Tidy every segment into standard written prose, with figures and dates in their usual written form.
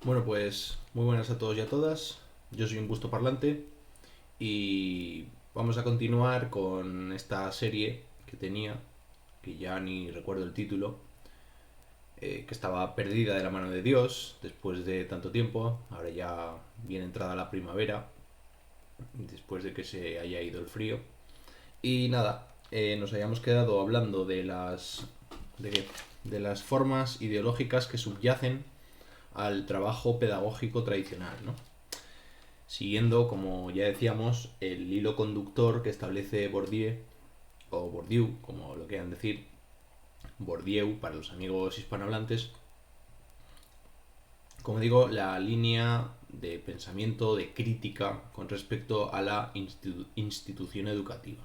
Bueno, pues muy buenas a todos y a todas. Yo soy un gusto parlante y vamos a continuar con esta serie que tenía, que ya ni recuerdo el título, que estaba perdida de la mano de Dios después de tanto tiempo. Ahora ya viene entrada la primavera, después de que se haya ido el frío. Y nada, nos habíamos quedado hablando de, qué? De las formas ideológicas que subyacen al trabajo pedagógico tradicional, ¿no? Siguiendo, como ya decíamos, el hilo conductor que establece Bourdieu, o Bourdieu, como lo quieran decir, Bourdieu para los amigos hispanohablantes, como digo, la línea de pensamiento, de crítica con respecto a la institución educativa.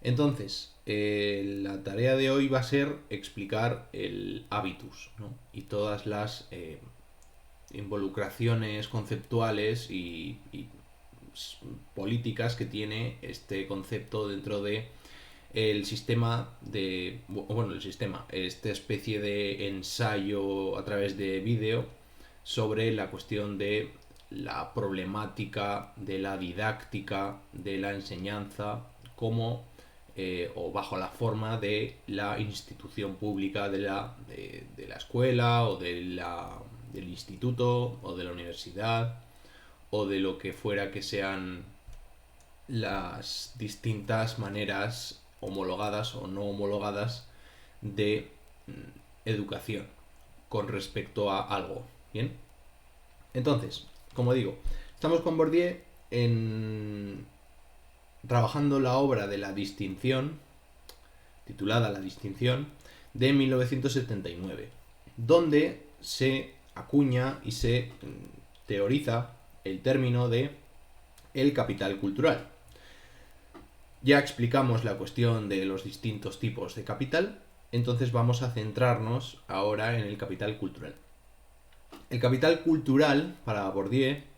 Entonces, la tarea de hoy va a ser explicar el habitus, ¿no? Y todas las involucraciones conceptuales y políticas que tiene este concepto dentro de el sistema de, bueno, el sistema, esta especie de ensayo a través de vídeo sobre la cuestión de la problemática de la didáctica, de la enseñanza, como o bajo la forma de la institución pública de la escuela o del instituto o de la universidad o de lo que fuera que sean las distintas maneras homologadas o no homologadas de educación con respecto a algo. Bien, entonces, como digo, estamos con Bourdieu en trabajando la obra de la distinción, titulada La distinción, de 1979, donde se acuña y se teoriza el término de el capital cultural. Ya explicamos la cuestión de los distintos tipos de capital, entonces vamos a centrarnos ahora en el capital cultural. El capital cultural, para Bourdieu,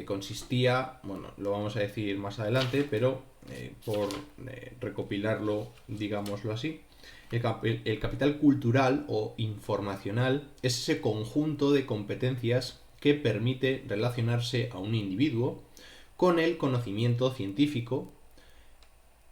consistía, bueno, lo vamos a decir más adelante, pero por recopilarlo, digámoslo así, el capital cultural o informacional es ese conjunto de competencias que permite relacionarse a un individuo con el conocimiento científico,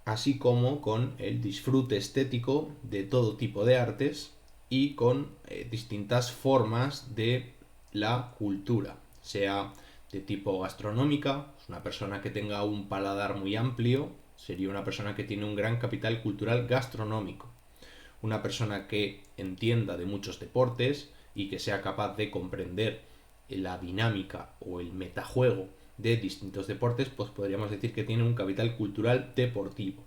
así como con el disfrute estético de todo tipo de artes y con distintas formas de la cultura, sea de tipo gastronómica, una persona que tenga un paladar muy amplio sería una persona que tiene un gran capital cultural gastronómico, una persona que entienda de muchos deportes y que sea capaz de comprender la dinámica o el metajuego de distintos deportes, pues podríamos decir que tiene un capital cultural deportivo.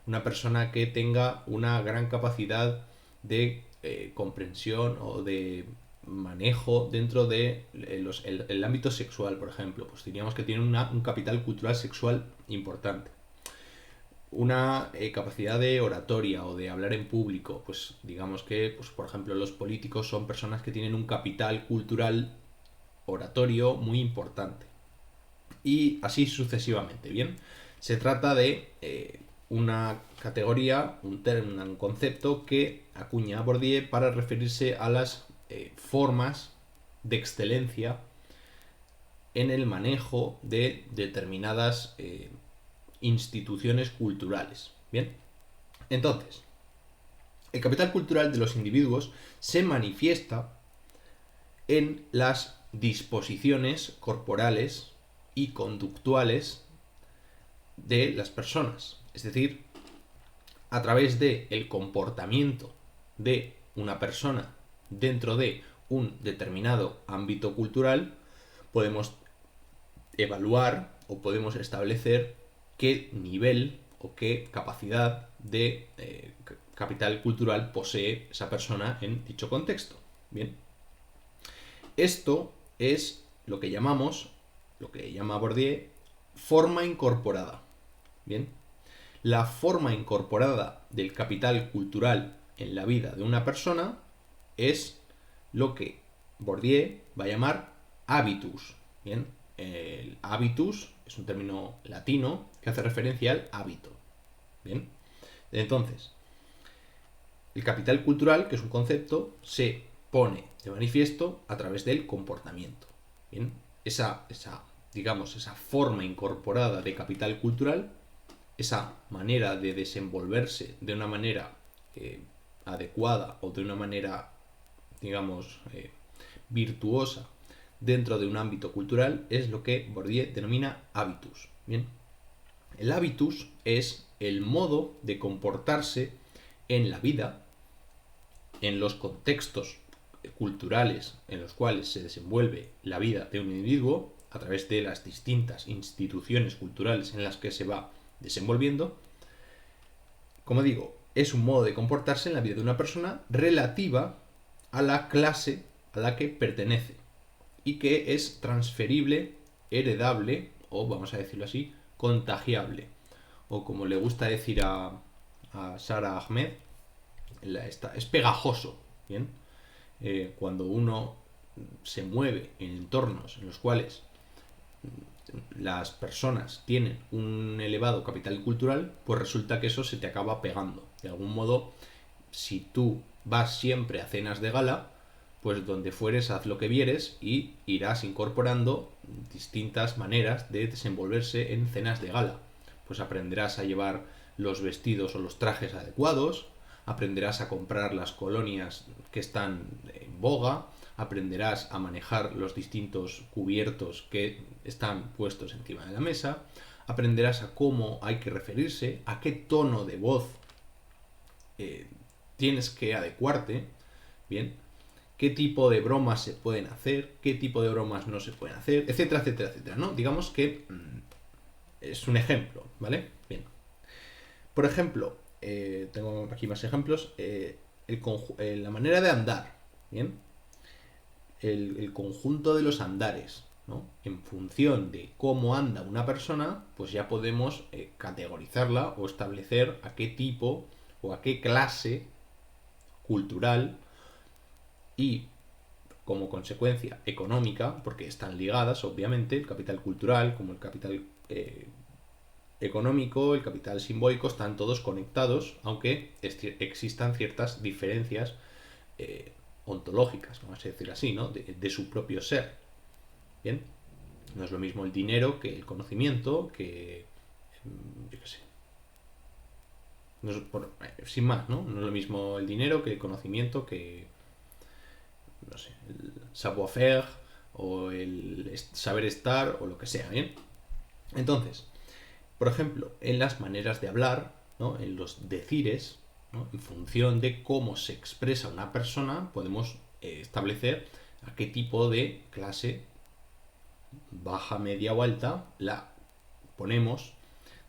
Una persona que tenga una gran capacidad de comprensión o de manejo dentro de el ámbito sexual, por ejemplo, pues diríamos que tiene un capital cultural sexual importante. Una capacidad de oratoria o de hablar en público, pues digamos que, pues, por ejemplo, los políticos son personas que tienen un capital cultural oratorio muy importante. Y así sucesivamente, ¿bien? Se trata de una categoría, un concepto que acuña Bourdieu para referirse a las formas de excelencia en el manejo de determinadas instituciones culturales. Bien, entonces, el capital cultural de los individuos se manifiesta en las disposiciones corporales y conductuales de las personas, es decir, a través de el comportamiento de una persona dentro de un determinado ámbito cultural, podemos evaluar o podemos establecer qué nivel o qué capacidad de capital cultural posee esa persona en dicho contexto. Bien, esto es lo que llamamos, lo que llama Bourdieu, forma incorporada. Bien, la forma incorporada del capital cultural en la vida de una persona es lo que Bourdieu va a llamar habitus. Bien, el habitus es un término latino que hace referencia al hábito. Bien, entonces, el capital cultural, que es un concepto, se pone de manifiesto a través del comportamiento. Bien, digamos, esa forma incorporada de capital cultural, esa manera de desenvolverse de una manera adecuada o de una manera, digamos, virtuosa dentro de un ámbito cultural, es lo que Bourdieu denomina habitus. Bien, el habitus es el modo de comportarse en la vida, en los contextos culturales en los cuales se desenvuelve la vida de un individuo a través de las distintas instituciones culturales en las que se va desenvolviendo. Como digo, es un modo de comportarse en la vida de una persona relativa a la clase a la que pertenece y que es transferible, heredable o, vamos a decirlo así, contagiable. O como le gusta decir a Sara Ahmed, es pegajoso. ¿Bien? Cuando uno se mueve en entornos en los cuales las personas tienen un elevado capital cultural, pues resulta que eso se te acaba pegando. De algún modo, si tú vas siempre a cenas de gala, pues donde fueres haz lo que vieres y irás incorporando distintas maneras de desenvolverse en cenas de gala. Pues aprenderás a llevar los vestidos o los trajes adecuados, aprenderás a comprar las colonias que están en boga, aprenderás a manejar los distintos cubiertos que están puestos encima de la mesa, aprenderás a cómo hay que referirse, a qué tono de voz tienes que adecuarte, bien, qué tipo de bromas se pueden hacer, qué tipo de bromas no se pueden hacer, etcétera, etcétera, etcétera, ¿no? Digamos que es un ejemplo, ¿vale? Bien. Por ejemplo, tengo aquí más ejemplos. La manera de andar, ¿bien? El conjunto de los andares, ¿no? En función de cómo anda una persona, pues ya podemos categorizarla o establecer a qué tipo o a qué clase cultural y como consecuencia económica, porque están ligadas, obviamente, el capital cultural como el capital económico, el capital simbólico, están todos conectados, aunque existan ciertas diferencias ontológicas, vamos a decir así, ¿no? De su propio ser. Bien, no es lo mismo el dinero que el conocimiento, que yo qué sé. No es, sin más, ¿no? No es lo mismo el dinero que el conocimiento, que no sé, el savoir-faire o el saber estar o lo que sea, ¿bien? Entonces, por ejemplo, en las maneras de hablar, ¿no? En los decires, ¿no? En función de cómo se expresa una persona, podemos establecer a qué tipo de clase, baja, media o alta, la ponemos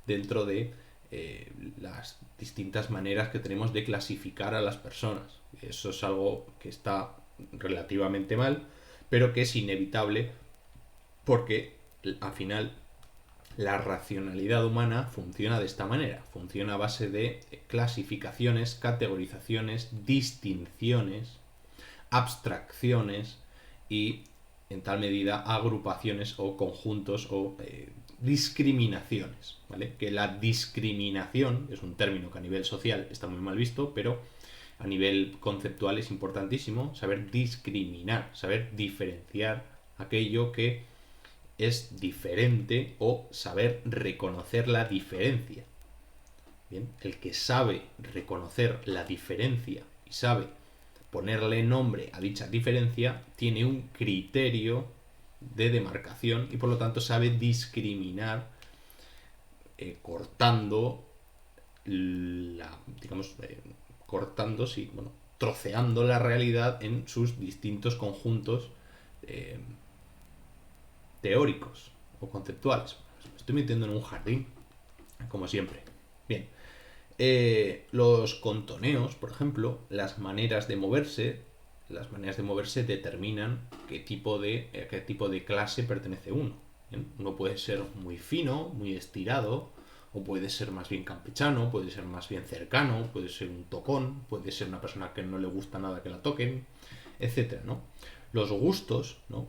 dentro de las distintas maneras que tenemos de clasificar a las personas. Eso es algo que está relativamente mal, pero que es inevitable porque al final la racionalidad humana funciona de esta manera, funciona a base de clasificaciones, categorizaciones, distinciones, abstracciones y en tal medida agrupaciones o conjuntos o discriminaciones, ¿vale? Que la discriminación es un término que a nivel social está muy mal visto, pero a nivel conceptual es importantísimo saber discriminar, saber diferenciar aquello que es diferente o saber reconocer la diferencia. Bien, el que sabe reconocer la diferencia y sabe ponerle nombre a dicha diferencia tiene un criterio de demarcación y por lo tanto sabe discriminar cortando digamos, cortando, sí, bueno, troceando la realidad en sus distintos conjuntos eh, teóricos o conceptuales. Me estoy metiendo en un jardín, como siempre. Bien. Los contoneos, por ejemplo, las maneras de moverse determinan qué tipo de clase pertenece uno. ¿Bien? Uno puede ser muy fino, muy estirado, o puede ser más bien campechano, puede ser más bien cercano, puede ser un tocón, puede ser una persona que no le gusta nada que la toquen, etcétera, ¿no? Los gustos, ¿no?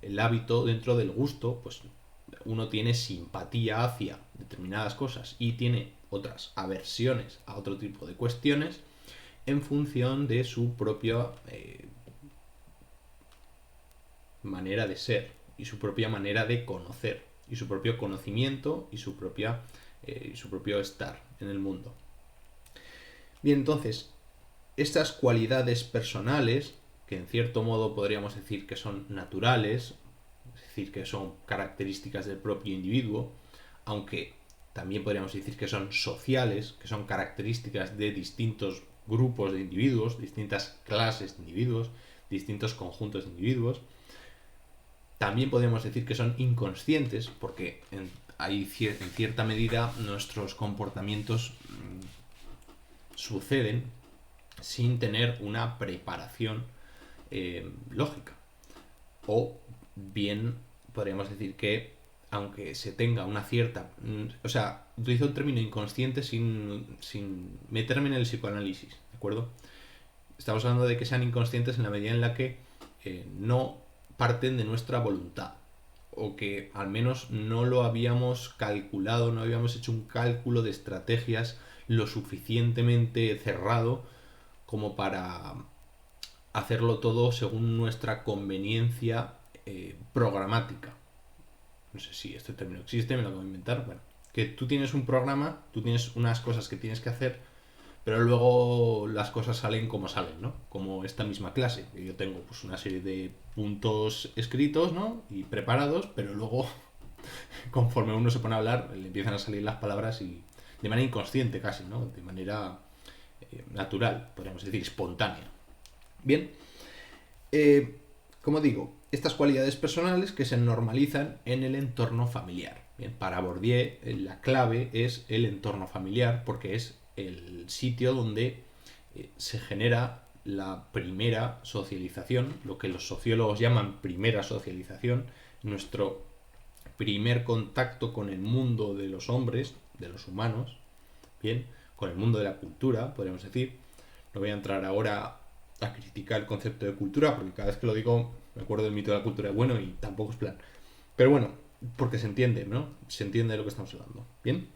El hábito dentro del gusto, pues uno tiene simpatía hacia determinadas cosas y tiene otras aversiones a otro tipo de cuestiones en función de su propia manera de ser y su propia manera de conocer y su propio conocimiento y su propio estar en el mundo. Bien, entonces, estas cualidades personales, que en cierto modo podríamos decir que son naturales, es decir, que son características del propio individuo, aunque también podríamos decir que son sociales, que son características de distintos grupos de individuos, distintas clases de individuos, distintos conjuntos de individuos. También podemos decir que son inconscientes, porque en cierta medida nuestros comportamientos suceden sin tener una preparación lógica. O bien podríamos decir que aunque se tenga una cierta... O sea, utilizo el término inconsciente sin meterme en el psicoanálisis, ¿de acuerdo? Estamos hablando de que sean inconscientes en la medida en la que no parten de nuestra voluntad, o que al menos no lo habíamos calculado, no habíamos hecho un cálculo de estrategias lo suficientemente cerrado como para hacerlo todo según nuestra conveniencia programática. No sé si este término existe, me lo acabo de inventar. Bueno, que tú tienes un programa, tú tienes unas cosas que tienes que hacer, pero luego las cosas salen como salen, ¿no? Como esta misma clase. Yo tengo pues una serie de puntos escritos, ¿no? Y preparados, pero luego, conforme uno se pone a hablar, le empiezan a salir las palabras y de manera inconsciente casi, ¿no? De manera natural, podríamos decir, espontánea. Bien, como digo, estas cualidades personales que se normalizan en el entorno familiar. Bien, para Bourdieu la clave es el entorno familiar porque es el sitio donde se genera la primera socialización, lo que los sociólogos llaman primera socialización, nuestro primer contacto con el mundo de los hombres, de los humanos, bien, con el mundo de la cultura, podríamos decir. No voy a entrar ahora a criticar el concepto de cultura, porque cada vez que lo digo me acuerdo del mito de la cultura de bueno y tampoco es plan. Pero bueno, porque se entiende, ¿no? Se entiende de lo que estamos hablando. Bien.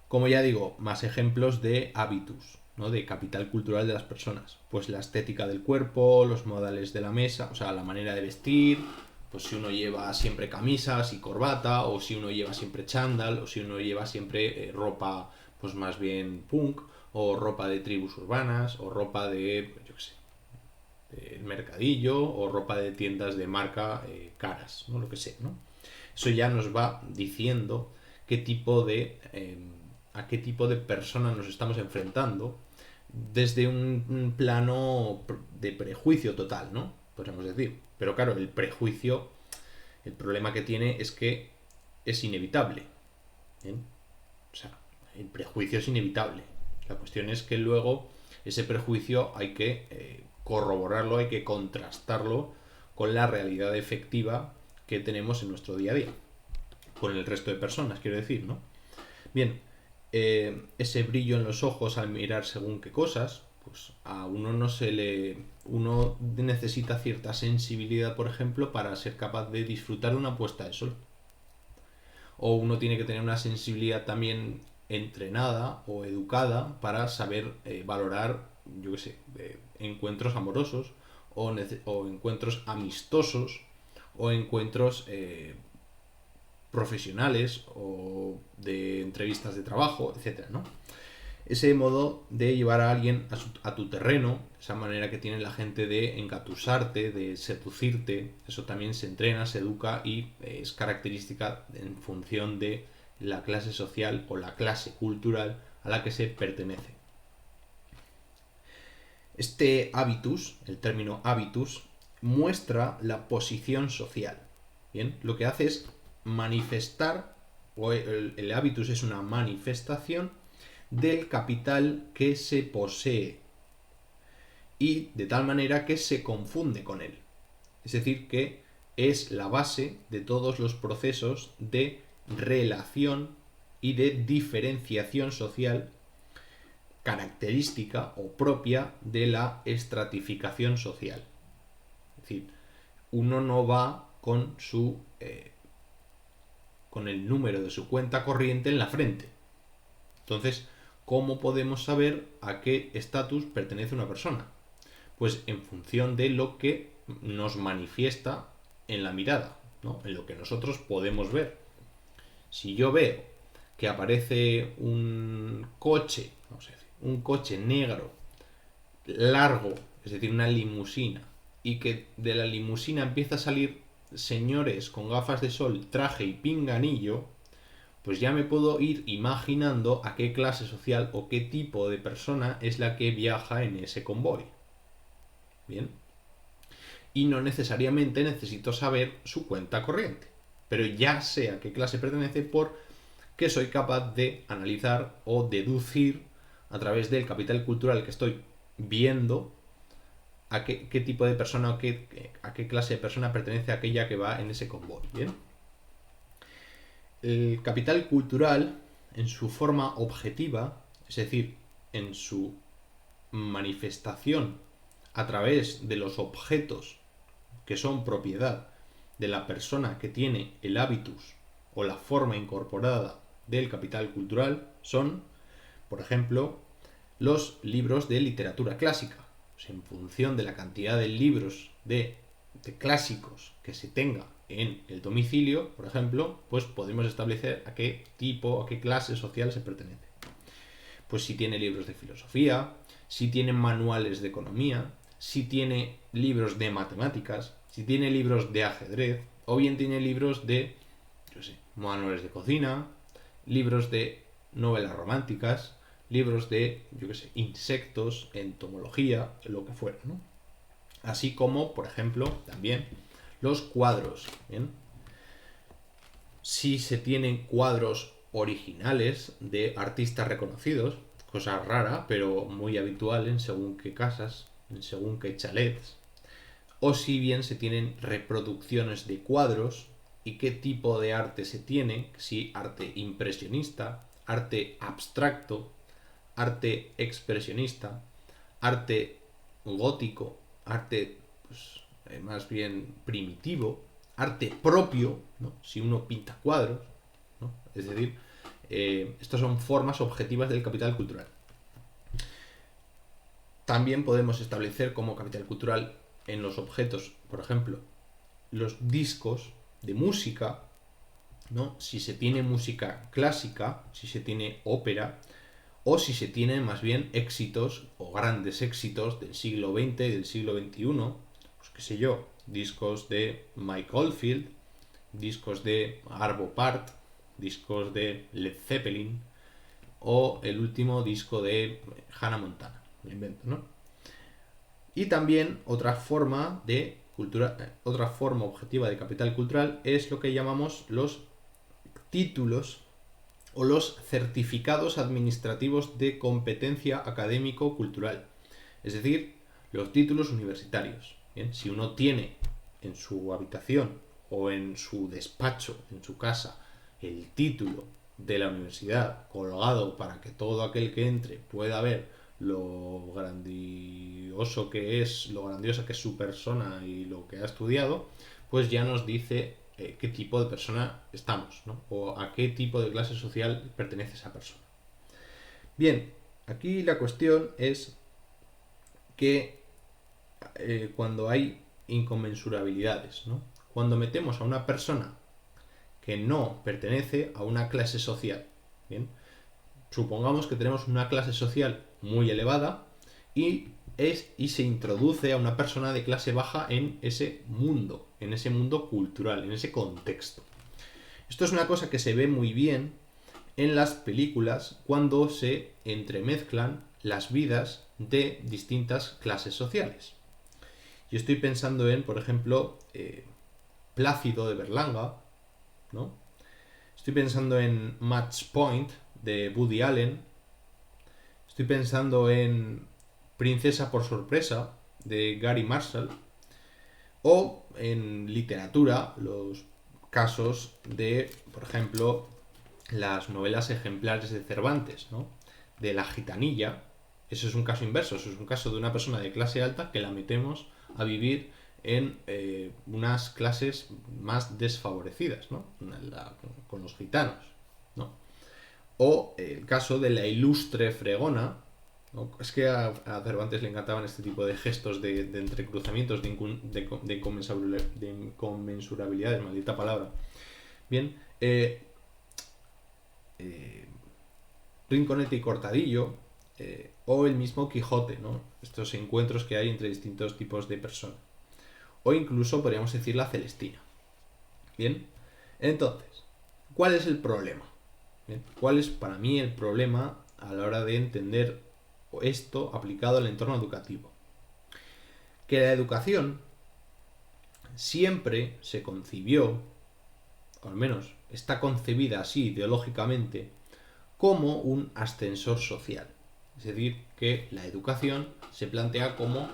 Como ya digo, más ejemplos de hábitus, ¿no? De capital cultural de las personas. Pues la estética del cuerpo, los modales de la mesa, o sea, la manera de vestir, pues si uno lleva siempre camisas y corbata, o si uno lleva siempre chándal, o si uno lleva siempre ropa, pues más bien punk, o ropa de tribus urbanas, o ropa de, yo qué sé, del mercadillo, o ropa de tiendas de marca caras, ¿no? Lo que sé, ¿no? Eso ya nos va diciendo qué tipo de... a qué tipo de persona nos estamos enfrentando desde un plano de prejuicio total, ¿no? Podríamos decir. Pero claro, el prejuicio, el problema que tiene es que es inevitable. ¿Bien? O sea, el prejuicio es inevitable. La cuestión es que luego ese prejuicio hay que corroborarlo, hay que contrastarlo con la realidad efectiva que tenemos en nuestro día a día. Con el resto de personas, quiero decir, ¿no? Bien, ese brillo en los ojos al mirar según qué cosas, pues a uno no se le... Uno necesita cierta sensibilidad, por ejemplo, para ser capaz de disfrutar de una puesta de sol. O uno tiene que tener una sensibilidad también entrenada o educada para saber valorar, yo qué sé, encuentros amorosos o encuentros amistosos o encuentros profesionales o de entrevistas de trabajo, etcétera, ¿no? Ese modo de llevar a alguien a tu terreno, esa manera que tiene la gente de engatusarte, de seducirte, eso también se entrena, se educa y es característica en función de la clase social o la clase cultural a la que se pertenece. Este habitus, el término habitus, muestra la posición social. Bien, lo que hace es manifestar, o el habitus es una manifestación del capital que se posee y de tal manera que se confunde con él. Es decir, que es la base de todos los procesos de relación y de diferenciación social característica o propia de la estratificación social. Es decir, uno no va con con el número de su cuenta corriente en la frente. Entonces, ¿cómo podemos saber a qué estatus pertenece una persona? Pues en función de lo que nos manifiesta en la mirada, ¿no? En lo que nosotros podemos ver. Si yo veo que aparece un coche, vamos a decir, un coche negro, largo, es decir, una limusina, y que de la limusina empieza a salir señores con gafas de sol, traje y pinganillo, pues ya me puedo ir imaginando a qué clase social o qué tipo de persona es la que viaja en ese convoy. Bien. Y no necesariamente necesito saber su cuenta corriente, pero ya sé a qué clase pertenece porque soy capaz de analizar o deducir a través del capital cultural que estoy viendo a qué tipo de persona o a qué clase de persona pertenece aquella que va en ese convoy. Bien. El capital cultural, en su forma objetiva, es decir, en su manifestación a través de los objetos que son propiedad de la persona que tiene el hábitus o la forma incorporada del capital cultural, son, por ejemplo, los libros de literatura clásica. Pues en función de la cantidad de libros de clásicos que se tenga en el domicilio, por ejemplo, pues podemos establecer a qué tipo, a qué clase social se pertenece. Pues si tiene libros de filosofía, si tiene manuales de economía, si tiene libros de matemáticas, si tiene libros de ajedrez, o bien tiene libros de, yo sé, manuales de cocina, libros de novelas románticas, libros de, yo qué sé, insectos, entomología, lo que fuera, ¿no? Así como, por ejemplo, también los cuadros, ¿bien? Si se tienen cuadros originales de artistas reconocidos, cosa rara, pero muy habitual en según qué casas, en según qué chalets, o si bien se tienen reproducciones de cuadros y qué tipo de arte se tiene, si arte impresionista, arte abstracto, arte expresionista, arte gótico, arte pues, más bien primitivo, arte propio, ¿no? Si uno pinta cuadros, ¿no? Es decir, estas son formas objetivas del capital cultural. También podemos establecer como capital cultural en los objetos, por ejemplo, los discos de música, ¿no? Si se tiene música clásica, si se tiene ópera, o si se tienen más bien éxitos o grandes éxitos del siglo XX y del siglo XXI, pues qué sé yo, discos de Mike Oldfield, discos de Arvo Pärt, discos de Led Zeppelin o el último disco de Hannah Montana, me invento, ¿no? Y también otra forma de cultura, otra forma objetiva de capital cultural es lo que llamamos los títulos o los certificados administrativos de competencia académico-cultural, es decir, los títulos universitarios. Bien, si uno tiene en su habitación o en su despacho, en su casa, el título de la universidad colgado para que todo aquel que entre pueda ver lo grandioso que es, lo grandiosa que es su persona y lo que ha estudiado, pues ya nos dice qué tipo de persona estamos, ¿no? O a qué tipo de clase social pertenece esa persona. Bien, aquí la cuestión es que cuando hay inconmensurabilidades, ¿no? Cuando metemos a una persona que no pertenece a una clase social, ¿bien? Supongamos que tenemos una clase social muy elevada y se introduce a una persona de clase baja en ese mundo cultural, en ese contexto. Esto es una cosa que se ve muy bien en las películas cuando se entremezclan las vidas de distintas clases sociales. Yo estoy pensando en, por ejemplo, Plácido de Berlanga, ¿no? Estoy pensando en Match Point de Woody Allen. Estoy pensando en Princesa por sorpresa de Gary Marshall. O en literatura, los casos de, por ejemplo, las novelas ejemplares de Cervantes, ¿no? De La Gitanilla. Eso es un caso inverso, eso es un caso de una persona de clase alta que la metemos a vivir en unas clases más desfavorecidas, ¿no? Con los gitanos, ¿no? O el caso de la ilustre fregona, ¿no? Es que a Cervantes le encantaban este tipo de gestos de entrecruzamientos, de inconmensurabilidades, maldita palabra. Bien, eh, Rinconete y Cortadillo, o el mismo Quijote, ¿no? Estos encuentros que hay entre distintos tipos de personas. O incluso podríamos decir la Celestina. Bien, entonces, ¿cuál es el problema? Bien, ¿cuál es para mí el problema a la hora de entender esto aplicado al entorno educativo? Que la educación siempre se concibió, o al menos está concebida así ideológicamente, como un ascensor social. Es decir, que la educación se plantea como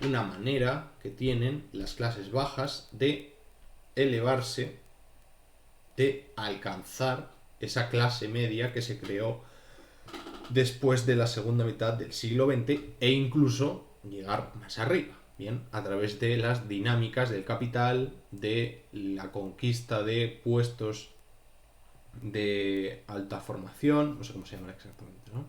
una manera que tienen las clases bajas de elevarse, de alcanzar esa clase media que se creó después de la segunda mitad del siglo XX e incluso llegar más arriba, bien, a través de las dinámicas del capital, de la conquista de puestos de alta formación, no sé cómo se llama exactamente, ¿no?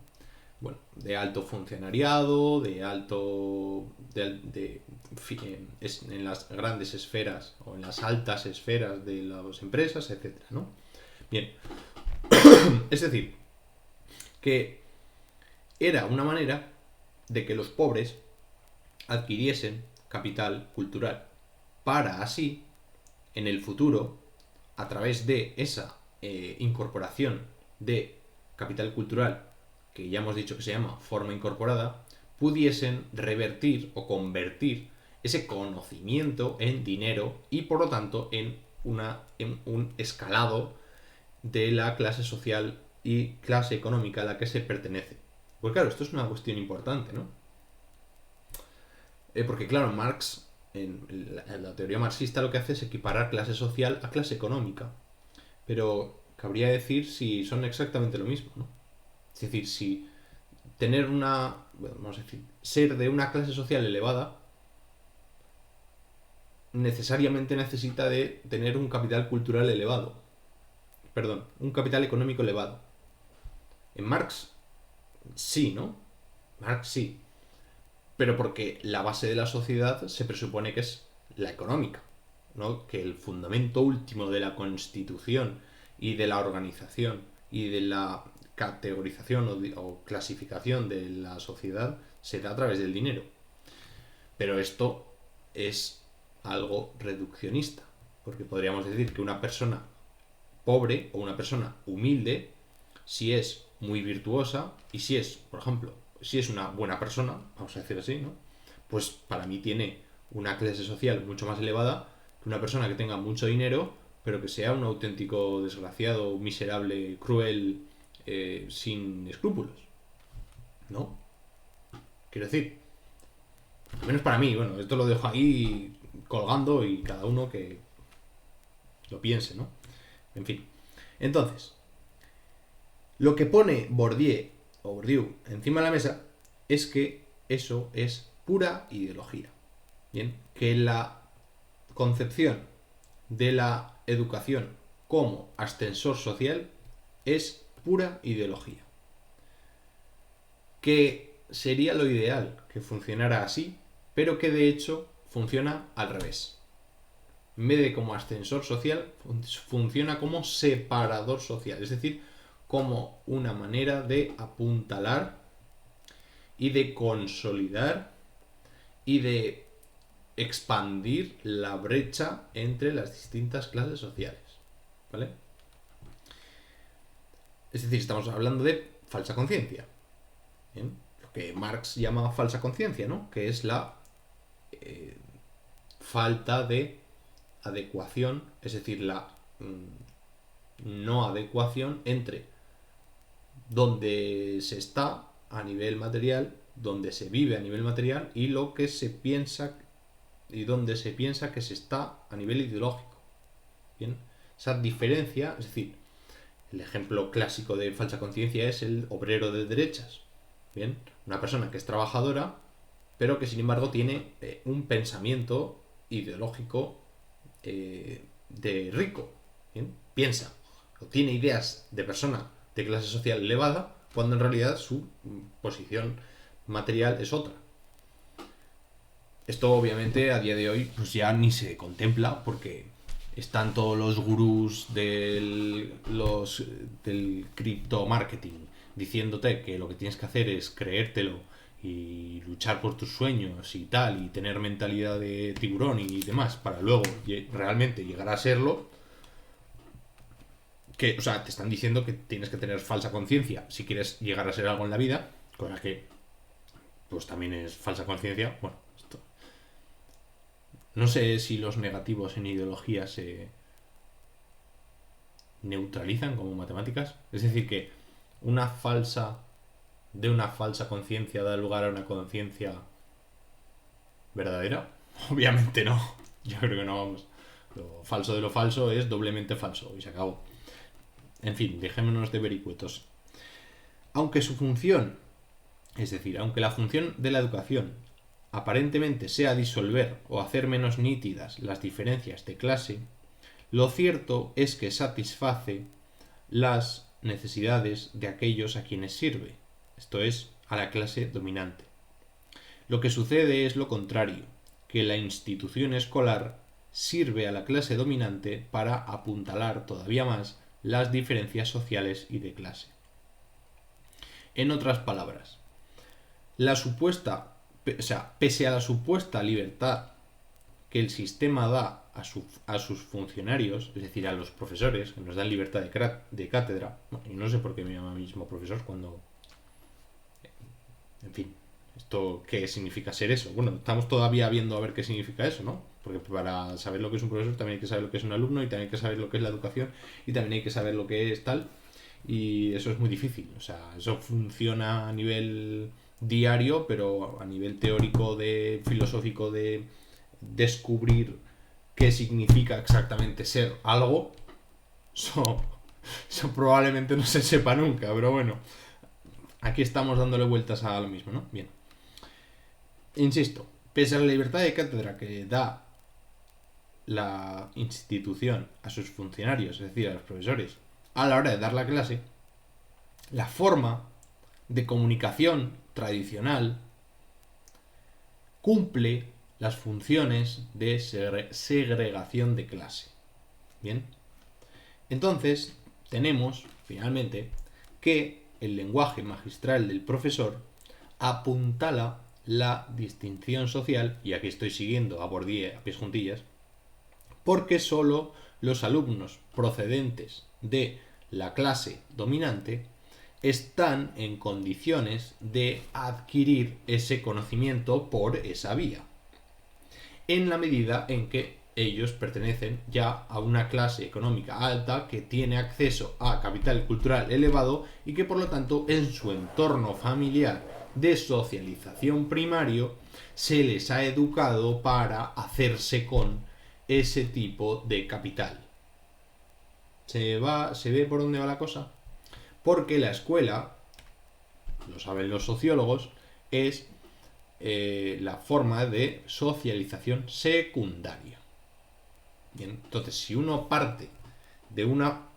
Bueno, de alto funcionariado, de alto, en las grandes esferas o en las altas esferas de las empresas, etcétera, ¿no? Bien, es decir, que era una manera de que los pobres adquiriesen capital cultural para así, en el futuro, a través de esa incorporación de capital cultural, que ya hemos dicho que se llama forma incorporada, pudiesen revertir o convertir ese conocimiento en dinero y por lo tanto en un escalado de la clase social y clase económica a la que se pertenece. Pues claro, esto es una cuestión importante, ¿no? Porque claro, Marx, en la teoría marxista, lo que hace es equiparar clase social a clase económica. Pero cabría decir si son exactamente lo mismo, ¿no? Es decir, si tener una, bueno, vamos a decir, ser de una clase social elevada necesariamente necesita de tener un capital cultural elevado. Perdón, un capital económico elevado. En Marx, sí, ¿no? Marx sí. Pero porque la base de la sociedad se presupone que es la económica, ¿no? Que el fundamento último de la constitución y de la organización y de la categorización o clasificación de la sociedad se da a través del dinero. Pero esto es algo reduccionista, porque podríamos decir que una persona pobre o una persona humilde, si es muy virtuosa y si es, por ejemplo, si es una buena persona, vamos a decir así, ¿no? Pues para mí tiene una clase social mucho más elevada que una persona que tenga mucho dinero, pero que sea un auténtico desgraciado, miserable, cruel, sin escrúpulos, ¿no? Quiero decir, al menos para mí, bueno, esto lo dejo ahí colgando y cada uno que lo piense, ¿no? En fin. Entonces, lo que pone Bourdieu encima de la mesa es que eso es pura ideología. Bien, que la concepción de la educación como ascensor social es pura ideología. Que sería lo ideal que funcionara así, pero que de hecho funciona al revés. En vez de como ascensor social, funciona como separador social, es decir, como una manera de apuntalar y de consolidar y de expandir la brecha entre las distintas clases sociales. ¿Vale? Es decir, estamos hablando de falsa conciencia. ¿Bien? Lo que Marx llama falsa conciencia, ¿no? Que es la falta de adecuación, es decir, la no adecuación entre donde se está a nivel material, donde se vive a nivel material y lo que se piensa y donde se piensa que se está a nivel ideológico. Bien, esa diferencia, es decir, el ejemplo clásico de falsa conciencia es el obrero de derechas. Bien, una persona que es trabajadora, pero que sin embargo tiene un pensamiento ideológico de rico. Bien, piensa o tiene ideas de persona de clase social elevada, cuando en realidad su posición material es otra. Esto obviamente a día de hoy pues ya ni se contempla, porque están todos los gurús del cripto marketing diciéndote que lo que tienes que hacer es creértelo y luchar por tus sueños y tal, y tener mentalidad de tiburón y demás, para luego realmente llegar a serlo. Que, o sea, te están diciendo que tienes que tener falsa conciencia si quieres llegar a ser algo en la vida, cosa que pues también es falsa conciencia. Bueno, esto no sé si los negativos en ideología se neutralizan como matemáticas. Es decir, que una falsa conciencia da lugar a una conciencia verdadera. Obviamente no. Yo creo que no, vamos. Lo falso de lo falso es doblemente falso y se acabó. En fin, dejémonos de vericuetos. Aunque su función, es decir, aunque la función de la educación aparentemente sea disolver o hacer menos nítidas las diferencias de clase, lo cierto es que satisface las necesidades de aquellos a quienes sirve, esto es, a la clase dominante. Lo que sucede es lo contrario, que la institución escolar sirve a la clase dominante para apuntalar todavía más las diferencias sociales y de clase. En otras palabras, pese a la supuesta libertad que el sistema da a sus funcionarios, es decir, a los profesores, que nos dan libertad de cátedra, y no sé por qué me llama a mí mismo profesor cuando... En fin, ¿esto qué significa ser eso? Bueno, estamos todavía viendo a ver qué significa eso, ¿no? Porque para saber lo que es un profesor también hay que saber lo que es un alumno, y también hay que saber lo que es la educación, y también hay que saber lo que es tal, y eso es muy difícil. O sea, eso funciona a nivel diario, pero a nivel teórico, filosófico, de descubrir qué significa exactamente ser algo, eso probablemente no se sepa nunca, pero bueno, aquí estamos dándole vueltas a lo mismo, ¿no? Bien. Insisto, pese a la libertad de cátedra que da la institución a sus funcionarios, es decir, a los profesores, a la hora de dar la clase, la forma de comunicación tradicional cumple las funciones de segregación de clase. Bien. Entonces, tenemos, finalmente, que el lenguaje magistral del profesor apuntala la distinción social, y aquí estoy siguiendo a Bourdieu a pies juntillas, porque solo los alumnos procedentes de la clase dominante están en condiciones de adquirir ese conocimiento por esa vía, en la medida en que ellos pertenecen ya a una clase económica alta que tiene acceso a capital cultural elevado y que por lo tanto en su entorno familiar de socialización primario se les ha educado para hacerse con ese tipo de capital. ¿Se ve por dónde va la cosa? Porque la escuela, lo saben los sociólogos, es la forma de socialización secundaria. Bien, entonces, si uno parte de una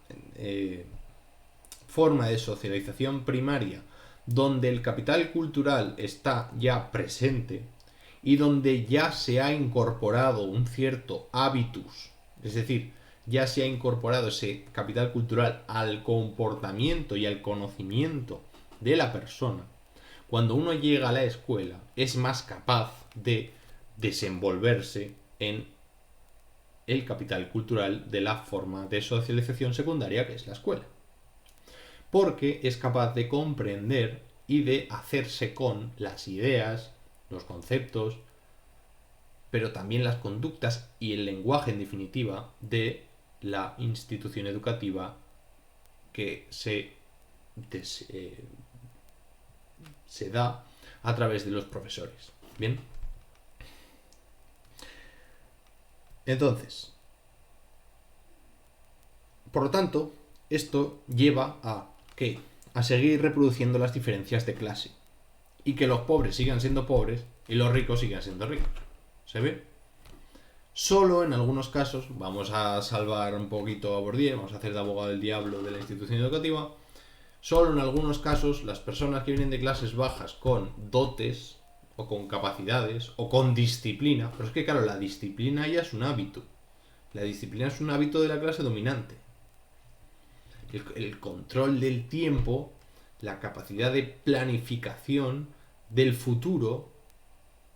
forma de socialización primaria donde el capital cultural está ya presente y donde ya se ha incorporado un cierto hábitus, es decir, ya se ha incorporado ese capital cultural al comportamiento y al conocimiento de la persona, cuando uno llega a la escuela es más capaz de desenvolverse en el capital cultural de la forma de socialización secundaria que es la escuela. Porque es capaz de comprender y de hacerse con las ideas, los conceptos, pero también las conductas y el lenguaje, en definitiva, de la institución educativa que se da a través de los profesores. Bien. Entonces, por lo tanto, esto lleva a ¿qué? A seguir reproduciendo las diferencias de clase y que los pobres sigan siendo pobres y los ricos sigan siendo ricos. ¿Se ve? Solo en algunos casos, vamos a salvar un poquito a Bourdieu, vamos a hacer de abogado del diablo de la institución educativa, Solo en algunos casos las personas que vienen de clases bajas con dotes o con capacidades o con disciplina, pero es que claro, la disciplina ya es un hábito. La disciplina es un hábito de la clase dominante. El control del tiempo, la capacidad de planificación del futuro,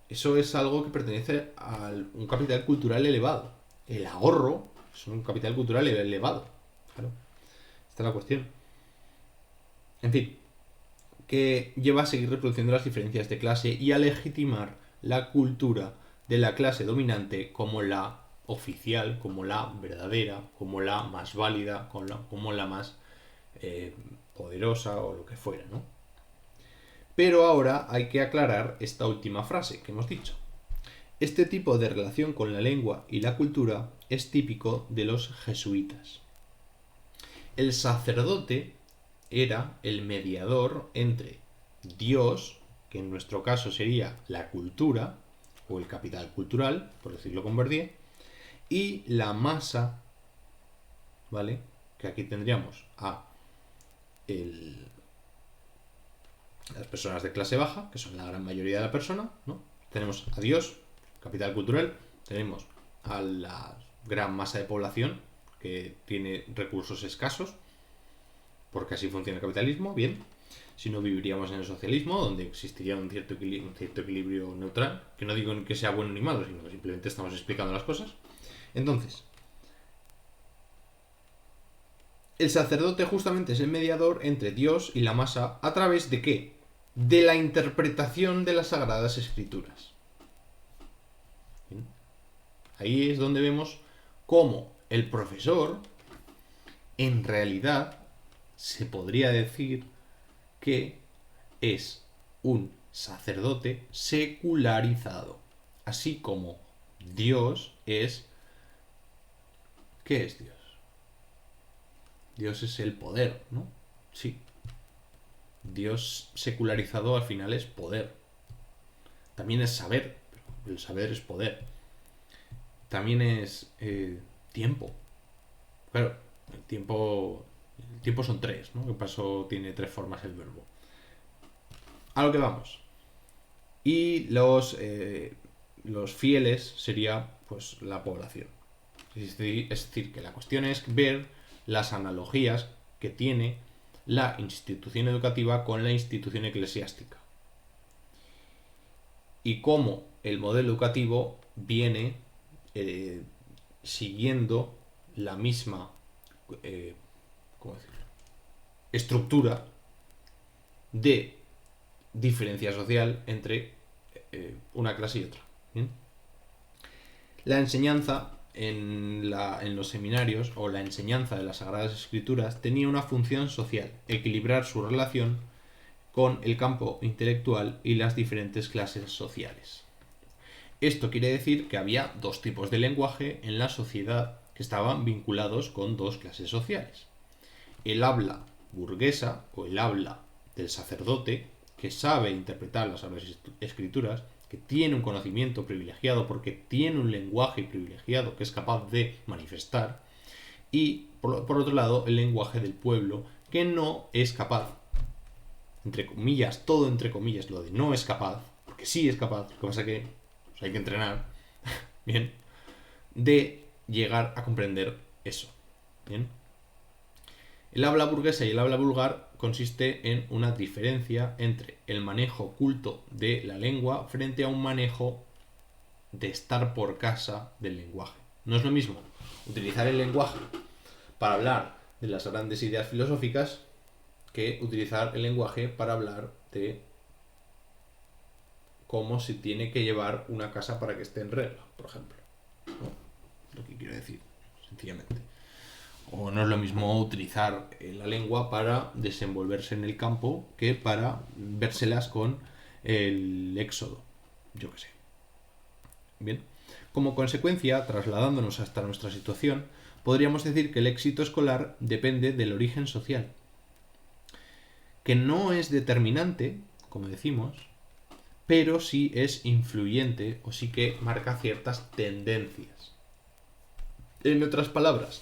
eso es algo que pertenece a un capital cultural elevado. El ahorro es un capital cultural elevado. Claro, esta es la cuestión. En fin, que lleva a seguir reproduciendo las diferencias de clase y a legitimar la cultura de la clase dominante como la oficial, como la verdadera, como la más válida, como la más poderosa o lo que fuera, ¿no? Pero ahora hay que aclarar esta última frase que hemos dicho. Este tipo de relación con la lengua y la cultura es típico de los jesuitas. El sacerdote era el mediador entre Dios, que en nuestro caso sería la cultura, o el capital cultural, por decirlo con Verdier, y la masa, ¿vale? Que aquí tendríamos a las personas de clase baja, que son la gran mayoría de la persona, ¿no? Tenemos a Dios, capital cultural, tenemos a la gran masa de población que tiene recursos escasos, porque así funciona el capitalismo, bien. Si no, viviríamos en el socialismo, donde existiría un cierto equilibrio neutral, que no digo que sea bueno ni malo, sino que simplemente estamos explicando las cosas. Entonces, el sacerdote justamente es el mediador entre Dios y la masa, ¿a través de qué? De la interpretación de las Sagradas Escrituras. ¿Bien? Ahí es donde vemos cómo el profesor, en realidad, se podría decir que es un sacerdote secularizado. Así como Dios es... ¿Qué es Dios? Dios es el poder, ¿no? Sí. Dios secularizado al final es poder. También es saber. Pero el saber es poder. También es tiempo. Claro, el tiempo son tres, ¿no? Que paso tiene tres formas el verbo. A lo que vamos. Y los fieles sería pues la población. Es decir, que la cuestión es ver las analogías que tiene la institución educativa con la institución eclesiástica. Y cómo el modelo educativo viene siguiendo la misma ¿cómo decirlo? Estructura de diferencia social entre una clase y otra. ¿Bien? La enseñanza en los seminarios o la enseñanza de las Sagradas Escrituras tenía una función social, equilibrar su relación con el campo intelectual y las diferentes clases sociales. Esto quiere decir que había dos tipos de lenguaje en la sociedad que estaban vinculados con dos clases sociales. El habla burguesa o el habla del sacerdote, que sabe interpretar las Sagradas Escrituras, que tiene un conocimiento privilegiado porque tiene un lenguaje privilegiado que es capaz de manifestar, y por otro lado el lenguaje del pueblo, que no es capaz, entre comillas, todo entre comillas, lo de no es capaz, porque sí es capaz, lo que pasa es que pues, hay que entrenar, bien, de llegar a comprender eso, bien. El habla burguesa y el habla vulgar consiste en una diferencia entre el manejo culto de la lengua frente a un manejo de estar por casa del lenguaje. No es lo mismo utilizar el lenguaje para hablar de las grandes ideas filosóficas que utilizar el lenguaje para hablar de cómo se tiene que llevar una casa para que esté en regla, por ejemplo. ¿No? Lo que quiero decir, sencillamente. O no es lo mismo utilizar la lengua para desenvolverse en el campo que para vérselas con el éxodo. Yo qué sé. Bien. Como consecuencia, trasladándonos hasta nuestra situación, podríamos decir que el éxito escolar depende del origen social, que no es determinante, como decimos, pero sí es influyente o sí que marca ciertas tendencias. En otras palabras,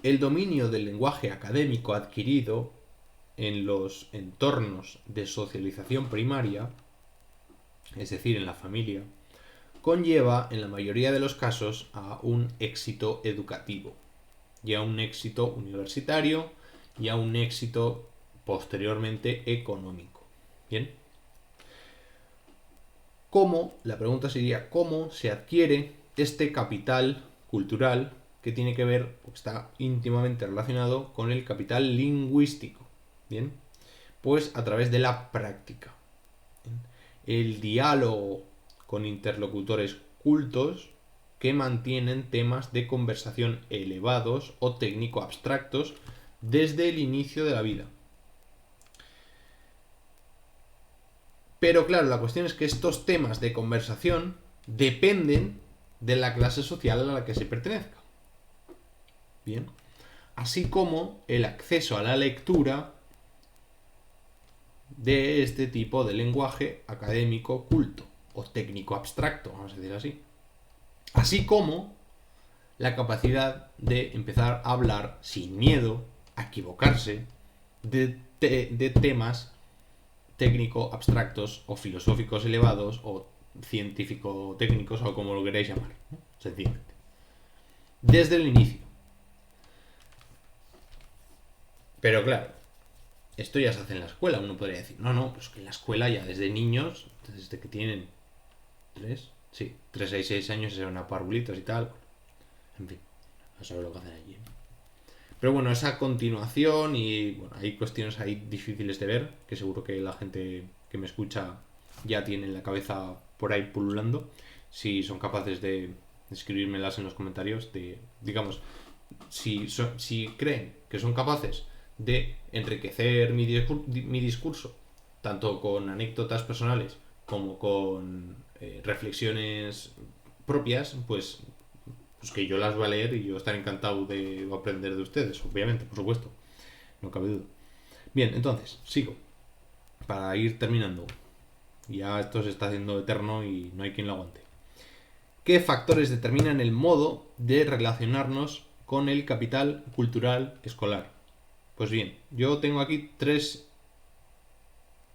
El dominio del lenguaje académico adquirido en los entornos de socialización primaria, es decir, en la familia, conlleva en la mayoría de los casos a un éxito educativo y a un éxito universitario y a un éxito posteriormente económico. Bien. La pregunta sería, ¿cómo se adquiere este capital cultural que tiene que ver, o está íntimamente relacionado con el capital lingüístico? Bien, pues a través de la práctica. Bien. El diálogo con interlocutores cultos que mantienen temas de conversación elevados o técnico-abstractos desde el inicio de la vida. Pero claro, la cuestión es que estos temas de conversación dependen de la clase social a la que se pertenezca. Bien. Así como el acceso a la lectura de este tipo de lenguaje académico culto o técnico abstracto, vamos a decir así. Así como la capacidad de empezar a hablar sin miedo a equivocarse de temas técnico abstractos o filosóficos elevados o científico técnicos o como lo queráis llamar, ¿no? Sencillamente. Desde el inicio. Pero claro, esto ya se hace en la escuela. Uno podría decir, no, pues que en la escuela ya desde niños, desde que tienen 3 a 6 años se van a parvulitos y tal. En fin, a saber lo que hacen allí. Pero bueno, esa continuación y bueno, hay cuestiones ahí difíciles de ver, que seguro que la gente que me escucha ya tiene en la cabeza por ahí pululando. Si son capaces de escribírmelas en los comentarios, digamos, si creen que son capaces de enriquecer mi discurso, tanto con anécdotas personales como con reflexiones propias, pues que yo las voy a leer y yo estaré encantado de aprender de ustedes, obviamente, por supuesto, no cabe duda. Bien, entonces, sigo, para ir terminando. Ya esto se está haciendo eterno y no hay quien lo aguante. ¿Qué factores determinan el modo de relacionarnos con el capital cultural escolar? Pues bien, yo tengo aquí 3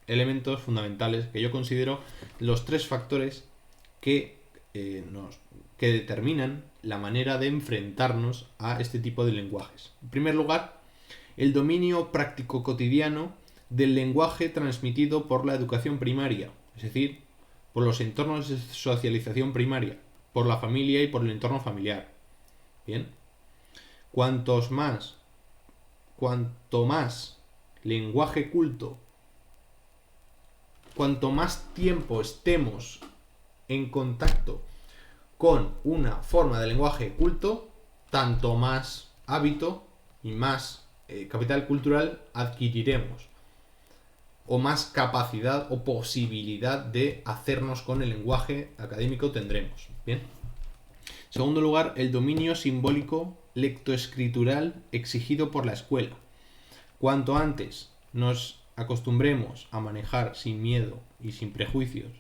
elementos fundamentales que yo considero los 3 factores que que determinan la manera de enfrentarnos a este tipo de lenguajes. En primer lugar, el dominio práctico cotidiano del lenguaje transmitido por la educación primaria, es decir, por los entornos de socialización primaria, por la familia y por el entorno familiar. Bien, cuanto más lenguaje culto, cuanto más tiempo estemos en contacto con una forma de lenguaje culto, tanto más hábito y más capital cultural adquiriremos, o más capacidad o posibilidad de hacernos con el lenguaje académico tendremos. Bien. En segundo lugar, el dominio simbólico lectoescritural exigido por la escuela. Cuanto antes nos acostumbremos a manejar sin miedo y sin prejuicios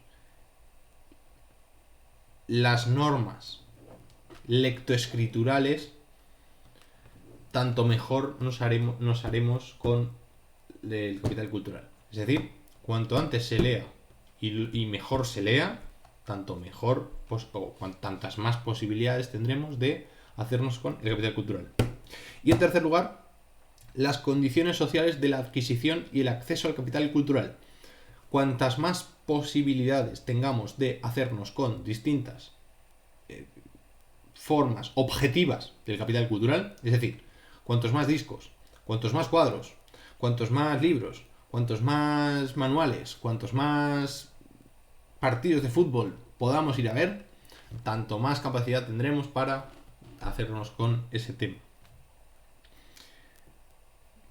las normas lectoescriturales, tanto mejor nos haremos con el capital cultural. Es decir, cuanto antes se lea y mejor se lea, tanto mejor, tantas más posibilidades tendremos de hacernos con el capital cultural. Y en tercer lugar, las condiciones sociales de la adquisición y el acceso al capital cultural. Cuantas más posibilidades tengamos de hacernos con distintas formas objetivas del capital cultural, es decir, cuantos más discos, cuantos más cuadros, cuantos más libros, cuantos más manuales, cuantos más partidos de fútbol podamos ir a ver, tanto más capacidad tendremos para hacernos con ese tema.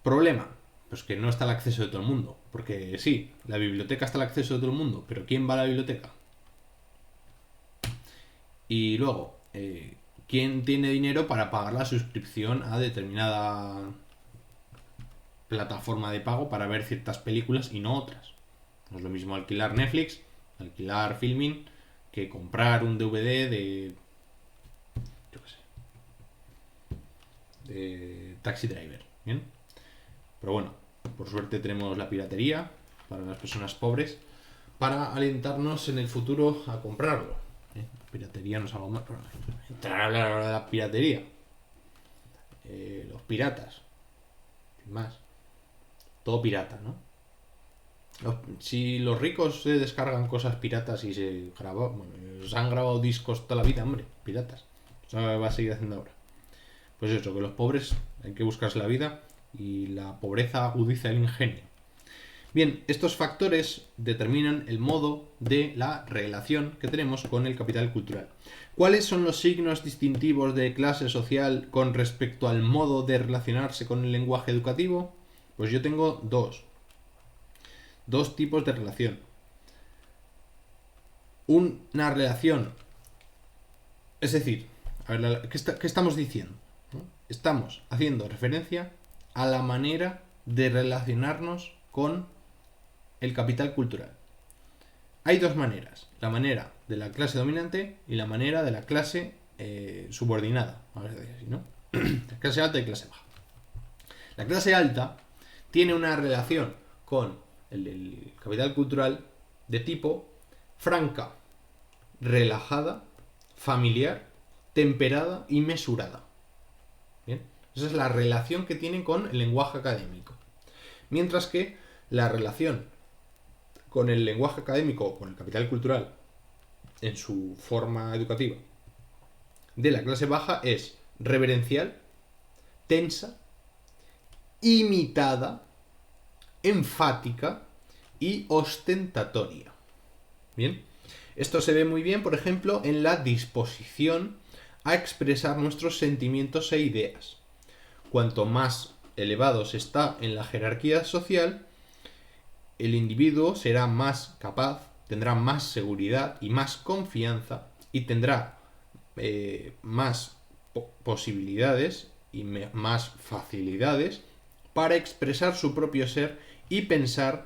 Problema, pues que no está al acceso de todo el mundo. Porque sí, la biblioteca está al acceso de todo el mundo, pero ¿quién va a la biblioteca? Y luego, ¿quién tiene dinero para pagar la suscripción a determinada plataforma de pago para ver ciertas películas y no otras? No es lo mismo alquilar Netflix, alquilar Filmin, que comprar un DVD de Taxi Driver, ¿bien? Pero bueno, por suerte tenemos la piratería para las personas pobres para alentarnos en el futuro a comprarlo. La piratería no es algo más. Entrar a hablar ahora de la piratería. Los piratas. Sin más. Todo pirata, ¿no? Si los ricos se descargan cosas piratas y se han grabado discos toda la vida, hombre, piratas. Eso va a seguir haciendo ahora. Pues eso, que los pobres hay que buscarse la vida y la pobreza agudiza el ingenio. Bien, estos factores determinan el modo de la relación que tenemos con el capital cultural. ¿Cuáles son los signos distintivos de clase social con respecto al modo de relacionarse con el lenguaje educativo? Pues yo tengo dos tipos de relación. Una relación, es decir, a ver, ¿qué estamos diciendo? ¿No? Estamos haciendo referencia a la manera de relacionarnos con el capital cultural. Hay dos maneras, la manera de la clase dominante y la manera de la clase subordinada, vamos a decir así, ¿no? La clase alta y clase baja. La clase alta tiene una relación con el capital cultural de tipo franca, relajada, familiar, temperada y mesurada. ¿Bien? Esa es la relación que tienen con el lenguaje académico. Mientras que la relación con el lenguaje académico, con el capital cultural, en su forma educativa, de la clase baja es reverencial, tensa, imitada, enfática y ostentatoria. Bien, esto se ve muy bien, por ejemplo, en la disposición a expresar nuestros sentimientos e ideas. Cuanto más elevados está en la jerarquía social, el individuo será más capaz, tendrá más seguridad y más confianza y tendrá más posibilidades y más facilidades para expresar su propio ser y pensar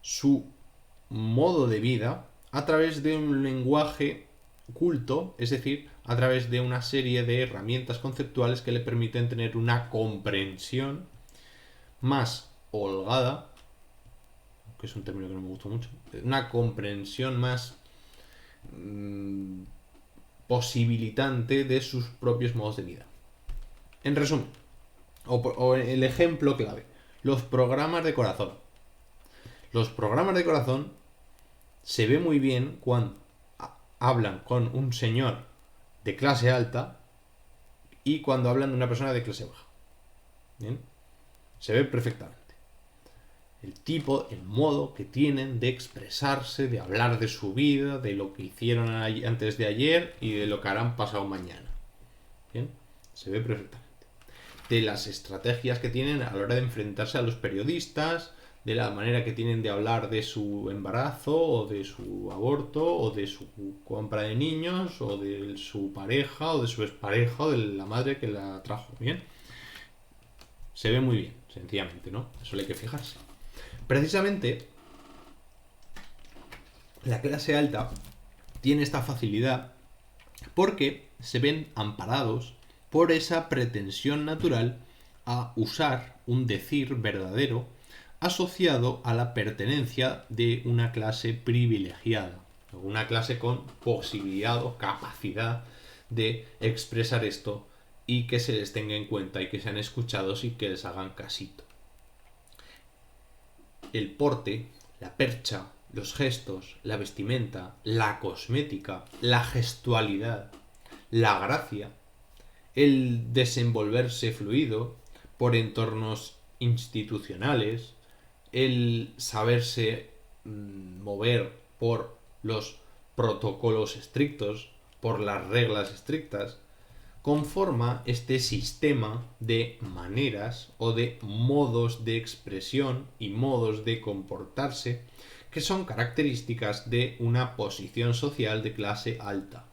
su modo de vida a través de un lenguaje culto, es decir, a través de una serie de herramientas conceptuales que le permiten tener una comprensión más holgada, que es un término que no me gustó mucho, una comprensión más posibilitante de sus propios modos de vida. En resumen, o el ejemplo clave, los programas de corazón. Los programas de corazón se ve muy bien cuando hablan con un señor de clase alta y cuando hablan de una persona de clase baja. ¿Bien? Se ve perfectamente. El tipo, el modo que tienen de expresarse, de hablar de su vida, de lo que hicieron antes de ayer y de lo que harán pasado mañana. ¿Bien? Se ve perfectamente. De las estrategias que tienen a la hora de enfrentarse a los periodistas, de la manera que tienen de hablar de su embarazo o de su aborto o de su compra de niños o de su pareja o de su expareja o de la madre que la trajo. ¿Bien? Se ve muy bien, sencillamente, ¿no? Eso hay que fijarse. Precisamente, la clase alta tiene esta facilidad porque se ven amparados por esa pretensión natural a usar un decir verdadero asociado a la pertenencia de una clase privilegiada, una clase con posibilidad o capacidad de expresar esto y que se les tenga en cuenta y que sean escuchados y que les hagan casito. El porte, la percha, los gestos, la vestimenta, la cosmética, la gestualidad, la gracia, el desenvolverse fluido por entornos institucionales, el saberse mover por los protocolos estrictos, por las reglas estrictas, conforma este sistema de maneras o de modos de expresión y modos de comportarse que son características de una posición social de clase alta.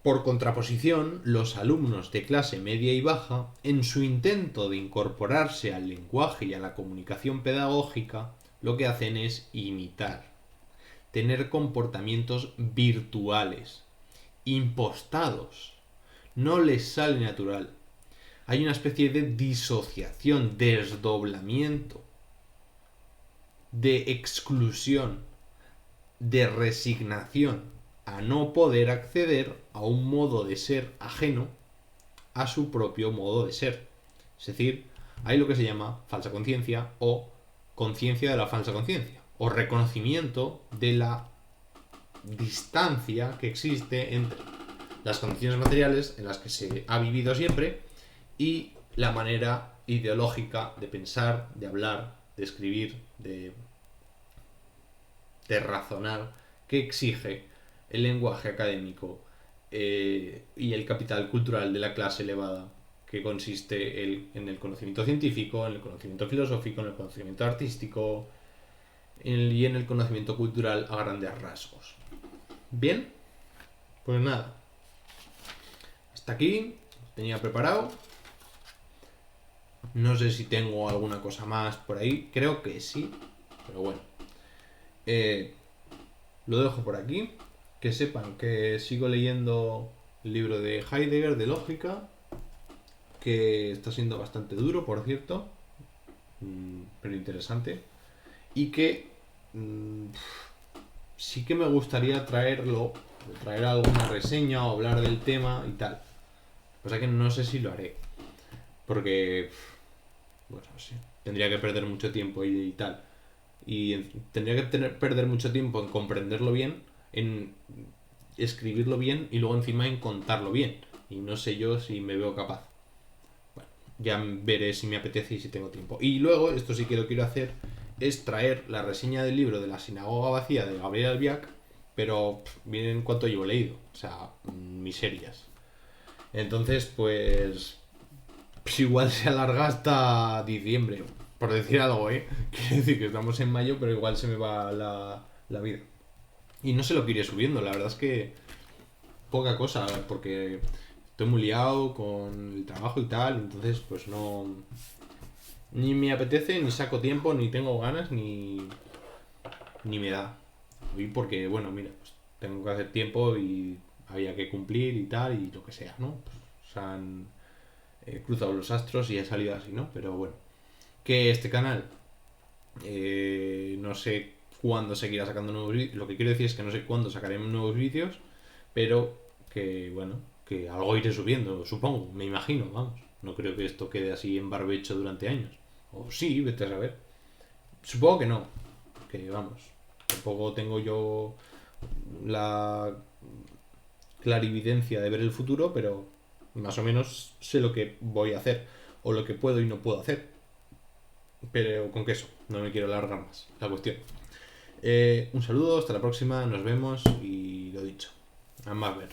Por contraposición, los alumnos de clase media y baja, en su intento de incorporarse al lenguaje y a la comunicación pedagógica, lo que hacen es imitar, tener comportamientos virtuales, impostados. No les sale natural. hay una especie de disociación, desdoblamiento, de exclusión, de resignación a no poder acceder a un modo de ser ajeno a su propio modo de ser. Es decir, hay lo que se llama falsa conciencia o conciencia de la falsa conciencia, o reconocimiento de la distancia que existe entre las condiciones materiales en las que se ha vivido siempre y la manera ideológica de pensar, de hablar, de escribir, de razonar que exige el lenguaje académico y el capital cultural de la clase elevada, que consiste en el conocimiento científico, en el conocimiento filosófico, en el conocimiento artístico y en el conocimiento cultural a grandes rasgos. Bien, pues nada, hasta aquí tenía preparado. No sé si tengo alguna cosa más por ahí, creo que sí, pero bueno. Lo dejo por aquí. Que sepan que sigo leyendo el libro de Heidegger de lógica, que está siendo bastante duro, por cierto, pero interesante, y que sí que me gustaría traer alguna reseña o hablar del tema y tal. O sea que no sé si lo haré, porque bueno, sí, tendría que perder mucho tiempo y tal. Y tendría que perder mucho tiempo en comprenderlo bien, en escribirlo bien y luego encima en contarlo bien. Y no sé yo si me veo capaz. Bueno, ya veré si me apetece y si tengo tiempo. Y luego, esto sí que lo quiero hacer, es traer la reseña del libro de La sinagoga vacía de Gabriel Albiac, pero miren cuánto llevo leído. O sea, miserias. Entonces, pues igual se alarga hasta diciembre, por decir algo, ¿eh? Quiere decir que estamos en mayo, pero igual se me va la vida. Y no sé lo que iré subiendo, la verdad es que poca cosa, porque estoy muy liado con el trabajo y tal, entonces pues no... Ni me apetece, ni saco tiempo, ni tengo ganas, ni me da. Y porque, bueno, mira, pues tengo que hacer tiempo y había que cumplir y tal, y lo que sea, ¿no? Pues, se han cruzado los astros y ha salido así, ¿no? Pero bueno, que este canal no sé cuándo seguirá sacando nuevos vídeos. Lo que quiero decir es que no sé cuándo sacaremos nuevos vídeos, pero que bueno, que algo iré subiendo, supongo, me imagino, vamos. No creo que esto quede así en barbecho durante años. O sí, vete a saber. Supongo que no, que vamos. Tampoco tengo yo la clarividencia de ver el futuro, pero más o menos sé lo que voy a hacer o lo que puedo y no puedo hacer. Pero con queso, no me quiero alargar más la cuestión. Un saludo, hasta la próxima, nos vemos y lo dicho, a más ver.